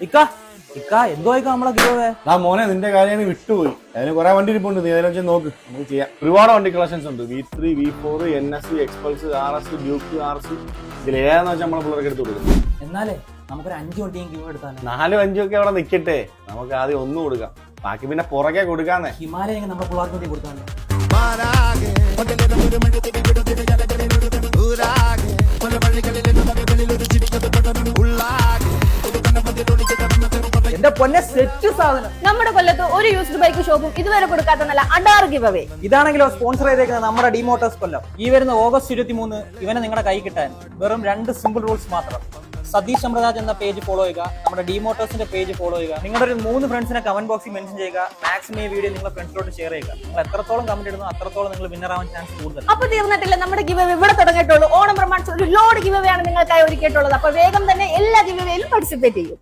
ഇക്ക ഇക്ക എന്തോ നമ്മളെ ഗിവ് മോനെ നിന്റെ കാര്യം വിട്ടുപോയി. അതിന് കുറെ വണ്ടി ഇരിപ്പുണ്ട്, നീ അതിനെ വെച്ച് നോക്ക്, നമുക്ക് ചെയ്യാം. ഒരുപാട് വണ്ടി കളക്ഷൻസ് ഉണ്ട്. V3, V4, NS, Xpulse, RS, Duke, RC. ഇതിൽ ഏതാന്ന് വെച്ചാൽ നമ്മളെ പിള്ളേർക്ക് എടുത്ത് കൊടുക്കും. എന്നാലേ നമുക്കൊരു 5 വണ്ടിയും ഗിവ് എടുത്താലേ. 4, 5 ഒക്കെ അവിടെ നിൽക്കട്ടെ, നമുക്ക് ആദ്യം 1 കൊടുക്കാം, ബാക്കി പിന്നെ പുറകെ കൊടുക്കാന്നേ. ഹിമാലയ നമ്മുടെ പിള്ളേർക്ക് വേണ്ടി കൊടുക്കാണ്ട്. എന്റെ പൊന്നെ സെറ്റ് സാധനം. നമ്മുടെ കൊല്ലത്ത് ഒരു യൂസ്ഡ് ബൈക്ക് ഷോപ്പും ഇതുവരെ കൊടുക്കാത്ത നല്ല അഡാർ ഗിവ് അവേ. ഇതാണെങ്കിലോ സ്പോൺസർ ചെയ്തേക്കുന്നത് നമ്മുടെ ഡിമോട്ടോഴ്സ് കൊല്ലം. ഈ വരുന്ന ഓഗസ്റ്റ് 23 ഇവനെ നിങ്ങളുടെ കൈ കിട്ടാൻ വെറും 2 സിമ്പിൾ റൂൾസ് മാത്രം. സതീഷ് അമൃതാജ് എന്ന പേജ് ഫോളോ ചെയ്യുക, നമ്മുടെ ഡിമോട്ടോഴ്സിന്റെ പേജ് ഫോളോ ചെയ്യുക, നിങ്ങളുടെ ഒരു 3 ഫ്രണ്ട്സിനെ കമന്റ് ബോക്സിൽ മെൻഷൻ ചെയ്യുക. മാക്സിമം ഈ വീഡിയോ നിങ്ങളുടെ ഫ്രണ്ട്സിലോട്ട് ഷെയർ ചെയ്യുക. നിങ്ങൾ എത്രത്തോളം കമന്റ് ഇടുന്നു അത്രത്തോളം നിങ്ങൾ വിന്നർ ആവാൻ ചാൻസ് കൂടുതൽ. അപ്പൊ തീർന്നിട്ടില്ല, നമ്മുടെ ഗിവ് അവേ ഇവിടെ തുടങ്ങിയിട്ടുള്ളൂ. ഓണം പ്രമാണിച്ച് ഒരു ലോഡ് ഗിവ് അവേ ആണ് നിങ്ങൾക്കായി ഒരുക്കിയിട്ടുള്ളത്. അപ്പൊ വേഗം തന്നെ എല്ലാ ഗിവ് അവേയിലും പാർട്ടിസിപ്പേറ്റ് ചെയ്യും.